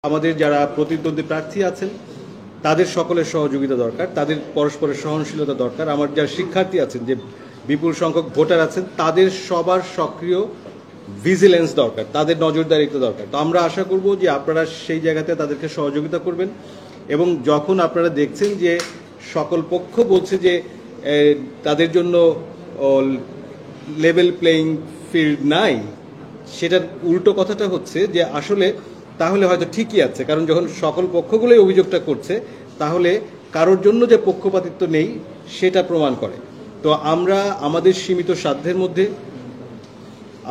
আমাদের যারা প্রতিদ্বন্দ্বী প্রার্থী আছেন তাদের সকলের সহযোগিতা দরকার, তাদের পরস্পরের সহনশীলতা দরকার। আমার যারা শিক্ষার্থী আছেন, যে বিপুল সংখ্যক ভোটার আছেন, তাদের সবার সক্রিয় ভিজিলেন্স দরকার, তাদের নজরদারিত্ব দরকার। তো আমরা আশা করব যে আপনারা সেই জায়গাতে তাদেরকে সহযোগিতা করবেন, এবং যখন আপনারা দেখছেন যে সকল পক্ষ বলছে যে তাদের জন্য লেভেল প্লেইং ফিল্ড নাই, সেটার উল্টো কথাটা হচ্ছে যে আসলে তাহলে হয়তো ঠিকই আছে, কারণ যখন সকল পক্ষগুলোই অভিযোগটা করছে তাহলে কারোর জন্য যে পক্ষপাতিত্ব নেই সেটা প্রমাণ করে। তো আমরা আমাদের সীমিত সাধ্যের মধ্যে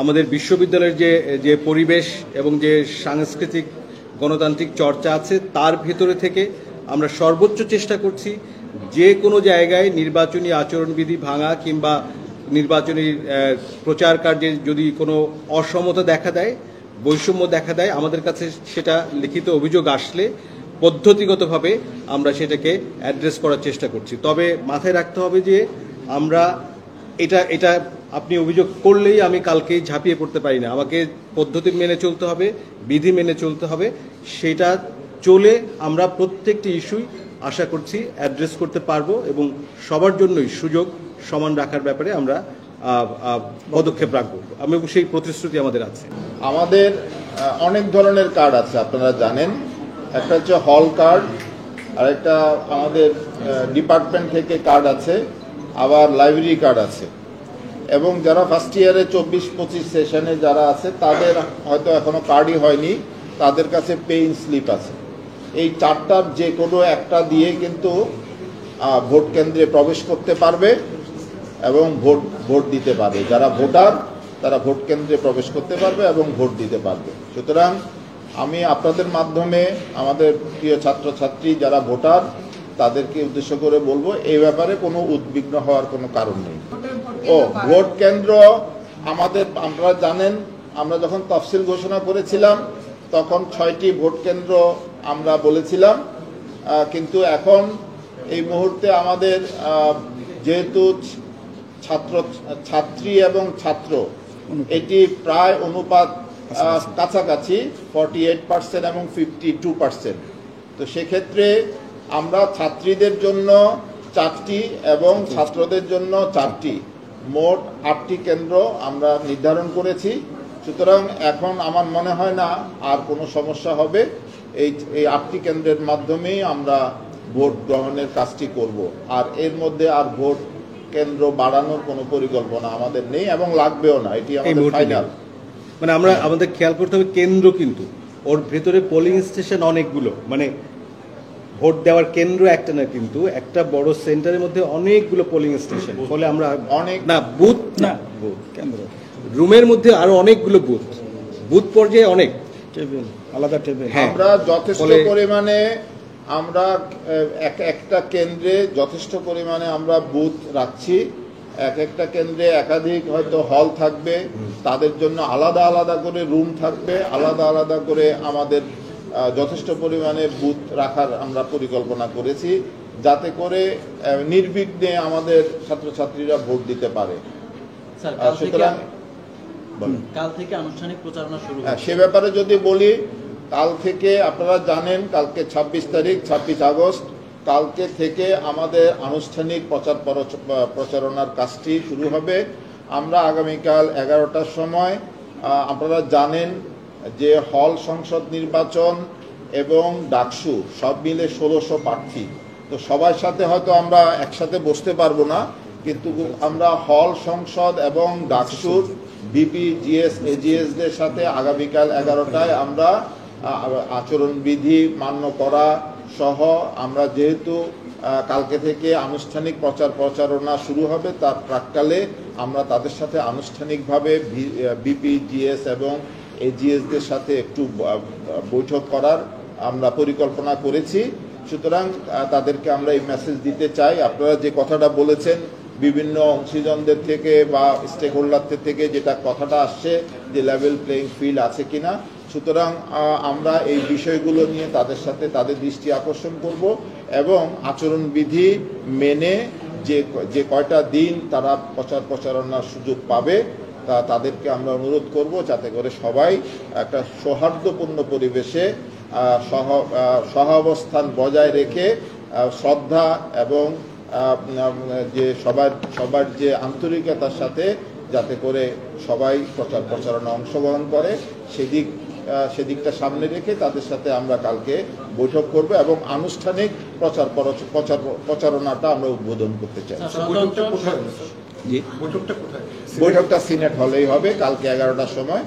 আমাদের বিশ্ববিদ্যালয়ের যে পরিবেশ এবং যে সাংস্কৃতিক গণতান্ত্রিক চর্চা আছে তার ভেতরে থেকে আমরা সর্বোচ্চ চেষ্টা করছি যে কোনো জায়গায় নির্বাচনী আচরণবিধি ভাঙা কিংবা নির্বাচনী প্রচার কার্যে যদি কোনো অসমতা দেখা দেয়, বৈষম্য দেখা দেয়, আমাদের কাছে সেটা লিখিত অভিযোগ আসলে পদ্ধতিগতভাবে আমরা সেটাকে অ্যাড্রেস করার চেষ্টা করছি। তবে মাথায় রাখতে হবে যে আমরা এটা আপনি অভিযোগ করলেই আমি কালকেই ঝাঁপিয়ে পড়তে পারি না, আমাকে পদ্ধতি মেনে চলতে হবে, বিধি মেনে চলতে হবে। সেটা চলে আমরা প্রত্যেকটি ইস্যুই আশা করছি অ্যাড্রেস করতে পারবো, এবং সবার জন্যই সুযোগ সমান রাখার ব্যাপারে আমরা পদক্ষেপ রাখবো। আমি সেই প্রতিশ্রুতি আমাদের আছে। আমাদের অনেক ধরনের কার্ড আছে, আপনারা জানেন। একটা হচ্ছে হল কার্ড, আর একটা আমাদের ডিপার্টমেন্ট থেকে কার্ড আছে, আবার লাইব্রেরি কার্ড আছে। এবং যারা ফার্স্ট ইয়ারে 24-25 সেশনে যারা আছে তাদের হয়তো এখনো কার্ডই হয়নি, তাদের কাছে পেইং স্লিপ আছে। এই চারটার যে কোনো একটা দিয়ে কিন্তু ভোট কেন্দ্রে প্রবেশ করতে পারবে এবং ভোট দিতে পারবে। যারা ভোটার তারা ভোট কেন্দ্রে প্রবেশ করতে পারবে এবং ভোট দিতে পারবে। সুতরাং আমি আপনাদের মাধ্যমে আমাদের প্রিয় ছাত্রছাত্রী যারা ভোটার তাদেরকে উদ্দেশ্য করে বলবো, এই ব্যাপারে কোনো উদ্বিগ্ন হওয়ার কোনো কারণ নেই। ভোট কেন্দ্র আপনারা জানেন, আমরা যখন তফসিল ঘোষণা করেছিলাম তখন 6টি ভোট কেন্দ্র আমরা বলেছিলাম, কিন্তু এখন এই মুহূর্তে আমাদের যেহেতু ছাত্রী এবং ছাত্র এটি প্রায় অনুপাত কাছাকাছি 48% এবং 52%। তো সেক্ষেত্রে আমরা ছাত্রীদের জন্য 4টি এবং ছাত্রদের জন্য 4টি, মোট 8টি কেন্দ্র আমরা নির্ধারণ করেছি। সুতরাং এখন আমার মনে হয় না আর কোনো সমস্যা হবে। এই 8টি কেন্দ্রের মাধ্যমেই আমরা ভোট গ্রহণের কাজটি করব। আর এর মধ্যে আর ভোট কেন্দ্র বাড়ানোর কোনো পরিকল্পনা আমাদের নেই এবং লাগবেও না, এটি আমাদের ফাইনাল। মানে আমরা আমাদের খেয়াল করতে হবে কেন্দ্র কিন্তু ওর ভেতরে পোলিং স্টেশন অনেকগুলো, মানে ভোট দেওয়ার কেন্দ্র একটা না, কিন্তু একটা বড় সেন্টারের মধ্যে অনেকগুলো পোলিং স্টেশন, ফলে আমরা অনেক না বুথ না বুথ কেন্দ্র রুমের মধ্যে আরো অনেকগুলো বুথ পর্যায়ে অনেক টেবিল, আলাদা টেবিল। আমরা যথেষ্ট পরিমাণে আমরা একটা কেন্দ্রে যথেষ্ট পরিমাণে আমরা বুথ রাখছি। একটা কেন্দ্রে একাধিক হয়তো হল থাকবে, তাদের জন্য আলাদা আলাদা করে রুম থাকবে, আলাদা আলাদা করে আমাদের যথেষ্ট পরিমাণে বুথ রাখার আমরা পরিকল্পনা করেছি, যাতে করে নির্বিঘ্নে আমাদের ছাত্রছাত্রীরা ভোট দিতে পারে। সুতরাং কাল থেকে আনুষ্ঠানিক প্রচারণা শুরু। সে ব্যাপারে যদি বলি, কাল থেকে আপনারা জানেন কালকে 26 তারিখ, 26 আগস্ট, কালকে থেকে আমাদের আনুষ্ঠানিক প্রচারণার কাজটি শুরু হবে। আমরা আগামীকাল 11টার সময়, আপনারা জানেন যে হল সংসদ নির্বাচন এবং ডাকসু সব মিলে 1600 প্রার্থী। তো সবার সাথে হয়তো আমরা একসাথে বসতে পারবো না, কিন্তু আমরা হল সংসদ এবং ডাকসুর বিপি, জিএস, এজিএসদের সাথে আগামীকাল 11টায় আমরা আচরণবিধি মান্য করা সহ, আমরা যেহেতু কালকে থেকে আনুষ্ঠানিক প্রচারণা শুরু হবে, তার প্রাক্কালে আমরা তাদের সাথে আনুষ্ঠানিকভাবে বিপি, জিএস এবং এজিএসদের সাথে একটু বৈঠক করার আমরা পরিকল্পনা করেছি। সুতরাং তাদেরকে আমরা এই মেসেজ দিতে চাই, আপনারা যে কথাটা বলেছেন বিভিন্ন অংশীজনদের থেকে বা স্টেক হোল্ডারদের থেকে, যেটা কথাটা আসছে যে লেভেল প্লেইং ফিল্ড আছে কিনা। সুতরাং আমরা এই বিষয়গুলো নিয়ে তাদের সাথে তাদের দৃষ্টি আকর্ষণ করব এবং আচরণবিধি মেনে যে কয়টা দিন তারা প্রচারণার সুযোগ পাবে তাদেরকে আমরা অনুরোধ করব যাতে করে সবাই একটা সৌহার্দ্যপূর্ণ পরিবেশে সহাবস্থান বজায় রেখে শ্রদ্ধা এবং যে সবার যে আন্তরিকতার সাথে যাতে করে সবাই প্রচারণা অংশগ্রহণ করে সেদিকটা সামনে রেখে তাদের সাথে আমরা কালকে বৈঠক করব এবং আনুষ্ঠানিক প্রচারণাটা আমরা উদ্বোধন করতে চাই। জি, বৈঠকটা সিনেট হলেই হবে কালকে 11টার সময়।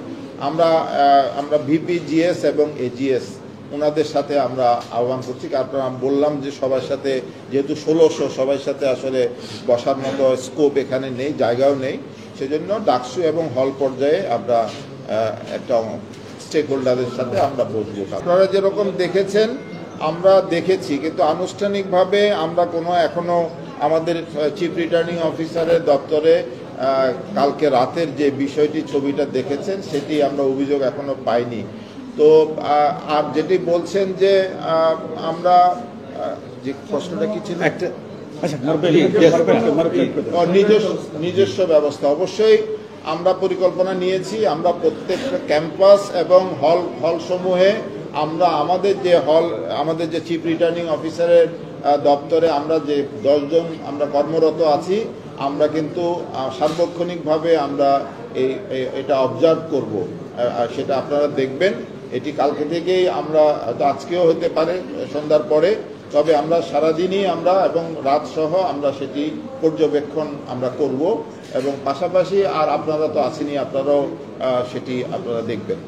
আমরা ভিপি, জিএস এবং এজিএস ওনাদের সাথে আমরা আহ্বান করছি, কারণ আমি বললাম যে সবার সাথে যেহেতু 1600 সবার সাথে আসলে বসার মতো স্কোপ এখানে নেই, জায়গাও নেই, সেজন্য ডাকসু এবং হল পর্যায়ে আমরা একটা স্টেক হোল্ডারের সাথে আমরা বসবো। আপনারা যেরকম দেখেছেন আমরা দেখেছি, কিন্তু আনুষ্ঠানিকভাবে আমরা এখনো আমাদের চিফ রিটার্নিং অফিসারের দপ্তরে কালকে রাতের যে বিষয়টি ছবিটা দেখেছেন সেটি আমরা অভিযোগ এখনো পাইনি। তো আর যেটি বলছেন যে আমরা যে প্রশ্নটা কি ছিল, নিজস্ব ব্যবস্থা, অবশ্যই আমরা পরিকল্পনা নিয়েছি। আমরা প্রত্যেকটা ক্যাম্পাস এবং হল সমূহে আমরা আমাদের যে চিফ রিটার্নিং অফিসারের দপ্তরে আমরা যে 10 জন আমরা কর্মরত আছি, আমরা কিন্তু সার্বক্ষণিকভাবে আমরা এটা অবজার্ভ করব, সেটা আপনারা দেখবেন। এটি কালকে থেকেই আমরা হয়তো আজকেও হতে পারে সন্ধ্যার পরে, তবে আমরা সারাদিনই আমরা এবং রাত সহ আমরা সেটি পর্যবেক্ষণ আমরা করব এবং পাশাপাশি আর আপনারা তো আসেনি, আপনারাও সেটি আপনারা দেখবেন।